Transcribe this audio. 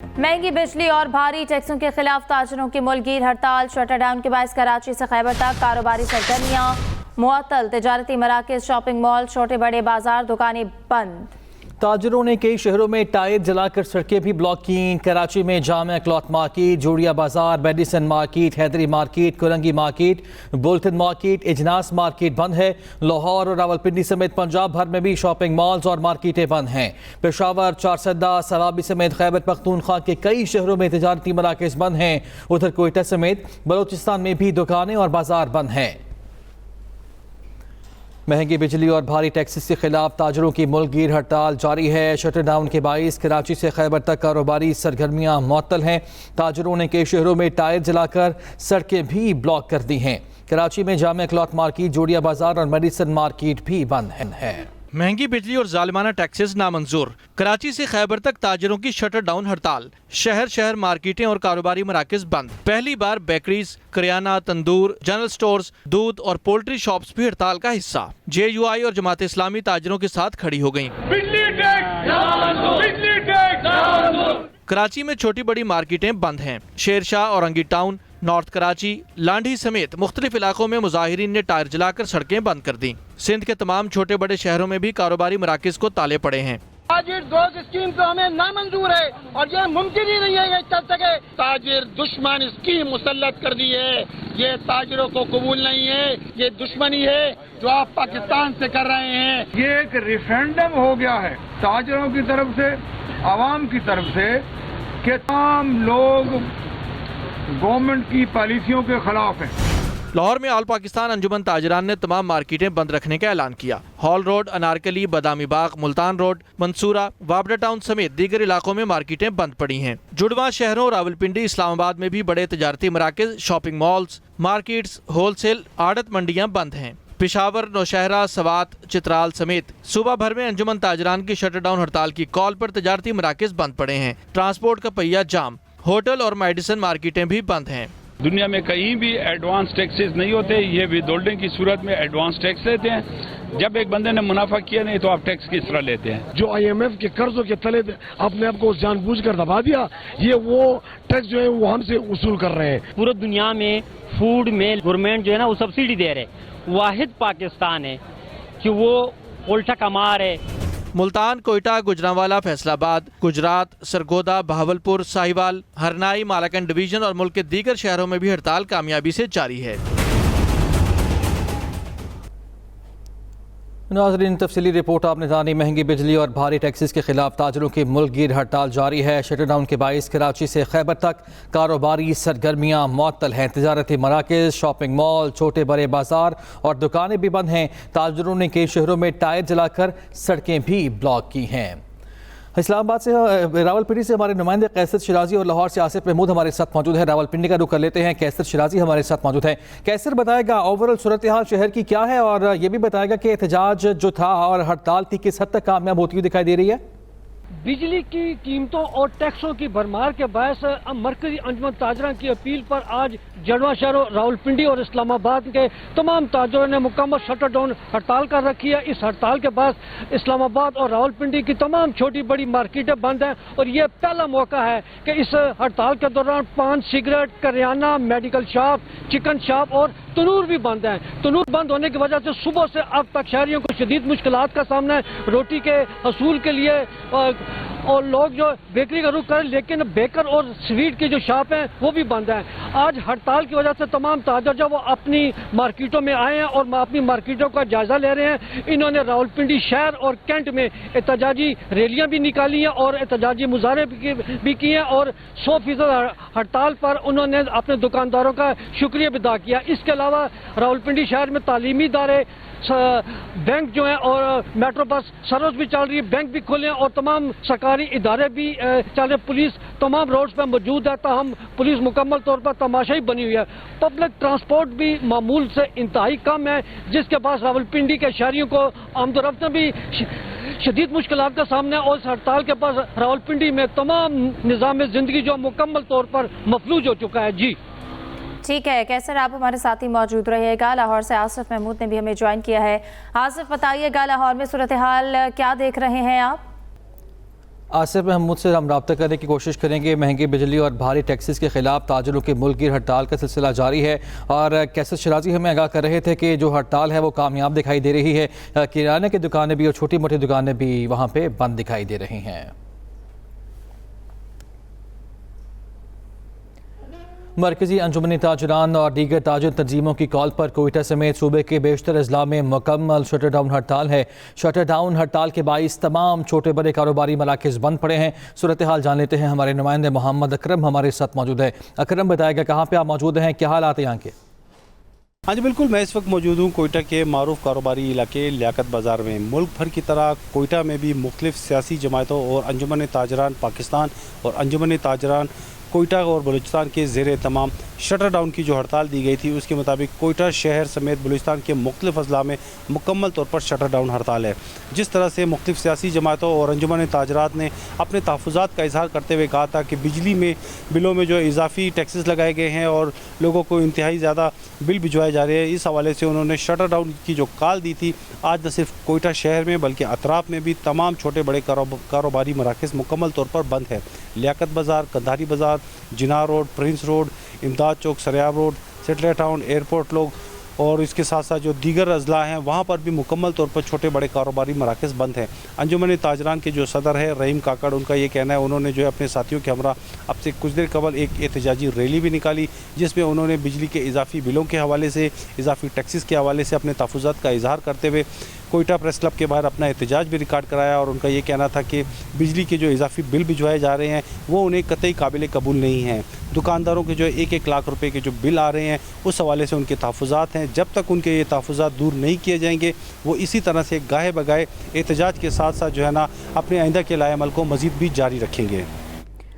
महंगी बिजली और भारी टैक्सों के खिलाफ ताजरों की मुल्कगीर हड़ताल। शटर डाउन के बायस कराची से खैबर तक कारोबारी सरगर्मियां मुअत्तल। तिजारती मराकज, शॉपिंग मॉल, छोटे बड़े बाजार, दुकानें बंद। ताजरों ने कई शहरों में टायर जलाकर सड़कें भी ब्लॉक की। कराची में Jamia cloth market, Jodia Bazaar, medicine market, Haidery market, Korangi market, Bolton market, इजनास मार्केट बंद है। लाहौर और रावलपिंडी समेत पंजाब भर में भी शॉपिंग मॉल्स और मार्केटें बंद हैं। पेशावर, चारसदा, सवाबी समेत खैबर पख्तूनख्वा के कई शहरों में तिजारती मराकज बंद हैं। उधर कोयटा समेत बलोचिस्तान में भी दुकानें और बाजार बंद हैं। महंगी बिजली और भारी टैक्सेस के खिलाफ ताजरों की मुल्कगीर हड़ताल जारी है। शटर डाउन के बाइस कराची से खैबर तक कारोबारी सरगर्मियां मुअत्तल हैं। ताजरों ने कई शहरों में टायर जलाकर सड़कें भी ब्लॉक कर दी हैं। कराची में जामिया क्लॉथ मार्केट, जोड़िया बाजार और मेडिसन मार्केट भी बंद है। महंगी बिजली और जालिमाना टैक्सेस नामंजूर। कराची से खैबर तक ताजरों की शटर डाउन हड़ताल। शहर शहर मार्केटें और कारोबारी मराकज बंद। पहली बार बेकरीज, करियाना, तंदूर, जनरल स्टोर्स, दूध और पोल्ट्री शॉप्स भी हड़ताल का हिस्सा। JUI और जमात इस्लामी ताजरों के साथ खड़ी हो गयी। कराची में छोटी बड़ी मार्केटें बंद हैं। शेरशाह, औरंगी टाउन, नॉर्थ कराची, लांडी समेत मुख्तलिफ इलाकों में मुजाहिरीन ने टायर जलाकर सड़कें बंद कर दी। सिंध के तमाम छोटे बड़े शहरों में भी कारोबारी मराकज को ताले पड़े हैं। ताजिर दोस्त स्कीम तो हमें नामंजूर है और ये मुमकिन ही नहीं है ये चल सके। ताजिर दुश्मन स्कीम मुसल्लत कर दी है, ये ताजिरों को कबूल नहीं है, ये दुश्मनी है जो आप पाकिस्तान से कर रहे हैं। ये एक रेफरेंडम हो गया है ताजिरों की तरफ से, आवाम की तरफ से, कि तमाम लोग गवर्नमेंट की पॉलिसियों के खिलाफ हैं। लाहौर में ऑल पाकिस्तान अंजुमन ताजरान ने तमाम मार्केटें बंद रखने का ऐलान किया। Hall road, Anarkali, Badami Bagh, Multan road, Mansura, वाबड़ा town समेत दीगर इलाकों में मार्केटें बंद पड़ी हैं। जुड़वा शहरों रावलपिंडी, इस्लामाबाद में भी बड़े तजारती मराकज, शॉपिंग मॉल्स, मार्केट्स, होलसेल, आड़त मंडियां बंद हैं। पेशावर, नौशहरा, सवात, चित्राल समेत सूबा भर में अंजुमन ताजरान की शटर डाउन हड़ताल की कॉल पर तजारती मराकज बंद पड़े हैं। ट्रांसपोर्ट का पहिया जाम। होटल और मेडिसन मार्केटें भी बंद हैं। दुनिया में कहीं भी एडवांस टैक्सेस नहीं होते, ये विदहोल्डिंग की सूरत में एडवांस टैक्स लेते हैं। जब एक बंदे ने मुनाफा किया नहीं तो आप टैक्स किस तरह लेते हैं? जो IMF के कर्जों के तले अपने आप को जानबूझकर दबा दिया, ये वो टैक्स जो है वो हमसे वसूल कर रहे हैं। पूरी दुनिया में फूड में गवर्नमेंट जो है ना वो सब्सिडी दे रहे। वाहिद पाकिस्तान है कि वो उल्टा कमा रहे। मुल्तान, कोयटा, गुजरांवाला, फैसलाबाद, गुजरात, सरगोदा, बहावलपुर, साहिवाल, हरनाई, मालाकंड डिवीजन और मुल्क के दीगर शहरों में भी हड़ताल कामयाबी से जारी है। नाज़रीन, तफसीली रिपोर्ट आपने जानी। महंगी बिजली और भारी टैक्सेस के खिलाफ ताजरों की मुल्कगीर हड़ताल जारी है। शटर डाउन के बाइस कराची से खैबर तक कारोबारी सरगर्मियां मुअत्तल हैं। तिजारती मराकज, शॉपिंग मॉल, छोटे बड़े बाजार और दुकानें भी बंद हैं। ताजरों ने कई शहरों में टायर जलाकर सड़कें भी ब्लॉक की हैं। इस्लामाबाद से, रावलपिंडी से हमारे नुमाइंदे कैसर शिराजी और लाहौर से आसिफ महमूद हमारे साथ मौजूद है। रावलपिंडी का रुख कर लेते हैं। कैसर शिराजी हमारे साथ मौजूद है। कैसर, बताएगा ओवरऑल सूरत हाल शहर की क्या है और ये भी बताएगा कि एहतजाज जो था और हड़ताल थी किस हद तक कामयाब होती हुई दिखाई दे रही है? बिजली की कीमतों और टैक्सों की भरमार के बायस मरकजी अंजुमन ताजरान की अपील पर आज जड़वा शहरों, रावलपिंडी और इस्लामाबाद के तमाम ताजरों ने मुकम्मल शटर डाउन हड़ताल कर रखी है। इस हड़ताल के बाद इस्लामाबाद और रावलपिंडी की तमाम छोटी बड़ी मार्केटें बंद हैं और ये पहला मौका है कि इस हड़ताल के दौरान पान, cigarette, kirana, medical shop, chicken shop और तनूर भी बंद हैं। तनूर बंद होने की वजह से सुबह से अब तक शहरियों को शदीद मुश्किलात का सामना है रोटी के हसूल के लिए, और लोग जो बेकरी का रुख करें, लेकिन बेकर और स्वीट की जो शॉप हैं वो भी बंद हैं। आज हड़ताल की वजह से तमाम ताजर जो वो अपनी मार्केटों में आए हैं और अपनी मार्केटों का जायजा ले रहे हैं। इन्होंने रावलपिंडी शहर और कैंट में एहतजाजी रैलियां भी निकाली हैं और एहतजाजी मुजाहरे भी किए हैं और 100% हड़ताल पर उन्होंने अपने दुकानदारों का शुक्रिया भी अदा किया। इसके अलावा रावलपिंडी शहर में तालीमी इदारे, बैंक जो है और मेट्रो बस सर्विस भी चल रही है, बैंक भी खुले हैं और तमाम सरकारी इदारे भी चल रहे। पुलिस तमाम रोड्स पर मौजूद है, ताहम पुलिस मुकम्मल तौर पर तमाशाई बनी हुई है। पब्लिक ट्रांसपोर्ट भी मामूल से इंतहाई कम है, जिसके पास रावलपिंडी के शहरियों को आमदोरफ्त में भी शदीद मुश्किलात का सामना है और इस हड़ताल के पास रावलपिंडी में तमाम निज़ाम ज़िंदगी जो मुकम्मल तौर पर मफलूज हो चुका है। जी ठीक है कैसर, आप हमारे साथ ही मौजूद रहिएगा। लाहौर से आसिफ महमूद ने भी हमें ज्वाइन किया है। आसिफ, बताइएगा लाहौर में सूरत हाल क्या देख रहे हैं आप? آصف محمود سے ہم رابطہ کرنے کی کوشش کریں گے. مہنگی بجلی اور بھاری ٹیکسز کے خلاف تاجروں کی ملک گیر ہڑتال کا سلسلہ جاری ہے اور کیسر شرازی ہمیں آگاہ کر رہے تھے کہ جو ہڑتال ہے وہ کامیاب دکھائی دے رہی ہے. کرانے کی دکانیں بھی اور چھوٹی موٹی دکانیں بھی وہاں پہ بند دکھائی دے رہی ہیں. مرکزی انجمن تاجران اور دیگر تاجر تنظیموں کی کال پر کوئٹہ سمیت صوبے کے بیشتر اضلاع میں مکمل شٹر ڈاؤن ہڑتال ہے. شٹر ڈاؤن ہڑتال کے باعث تمام چھوٹے بڑے کاروباری مراکز بند پڑے ہیں. صورتحال جان لیتے ہیں, ہمارے نمائندے محمد اکرم ہمارے ساتھ موجود ہے. اکرم بتائے گا کہاں پہ آپ موجود ہیں, کیا حالات ہیں یہاں کے؟ ہاں جی بالکل, میں اس وقت موجود ہوں کوئٹہ کے معروف کاروباری علاقے لیاقت بازار میں. ملک بھر کی طرح کوئٹہ میں بھی مختلف سیاسی جماعتوں اور انجمن تاجران پاکستان اور انجمن تاجران کوئٹہ اور بلوچستان کے زیر تمام شٹر ڈاؤن کی جو ہڑتال دی گئی تھی اس کے مطابق کوئٹہ شہر سمیت بلوچستان کے مختلف اضلاع میں مکمل طور پر شٹر ڈاؤن ہڑتال ہے. جس طرح سے مختلف سیاسی جماعتوں اور انجمن تاجرات نے اپنے تحفظات کا اظہار کرتے ہوئے کہا تھا کہ بجلی میں بلوں میں جو اضافی ٹیکسز لگائے گئے ہیں اور لوگوں کو انتہائی زیادہ بل بھجوائے جا رہے ہیں, اس حوالے سے انہوں نے شٹر ڈاؤن کی جو کال دی تھی آج نہ صرف کوئٹہ شہر میں بلکہ اطراف میں بھی تمام چھوٹے بڑے کاروباری مراکز مکمل طور پر بند ہے. لیاقت بازار, کندھاری بازار, جناح روڈ, پرنس روڈ, امداد چوک, Sariab road, settler town, airport لوگ اور اس کے ساتھ ساتھ جو دیگر اضلاع ہیں وہاں پر بھی مکمل طور پر چھوٹے بڑے کاروباری مراکز بند ہیں. انجمن تاجران کے جو صدر ہے رحیم کاکڑ, ان کا یہ کہنا ہے, انہوں نے جو ہے اپنے ساتھیوں کے ہمراہ اب سے کچھ دیر قبل ایک احتجاجی ریلی بھی نکالی جس میں انہوں نے بجلی کے اضافی بلوں کے حوالے سے, اضافی ٹیکسز کے حوالے سے اپنے تحفظات کا اظہار کرتے ہوئے کوئٹہ پریس کلب کے باہر اپنا احتجاج بھی ریکارڈ کرایا. اور ان کا یہ کہنا تھا کہ بجلی کے جو اضافی بل بھجوائے جا رہے ہیں وہ انہیں قطعی قابل قبول نہیں ہیں. دکانداروں کے جو 1-1 لاکھ روپے کے جو بل آ رہے ہیں اس حوالے سے ان کے تحفظات ہیں. جب تک ان کے یہ تحفظات دور نہیں کیے جائیں گے وہ اسی طرح سے گاہے بگاہے احتجاج کے ساتھ ساتھ جو ہے نا اپنے آئندہ کے لائے عمل کو مزید بھی جاری رکھیں گے.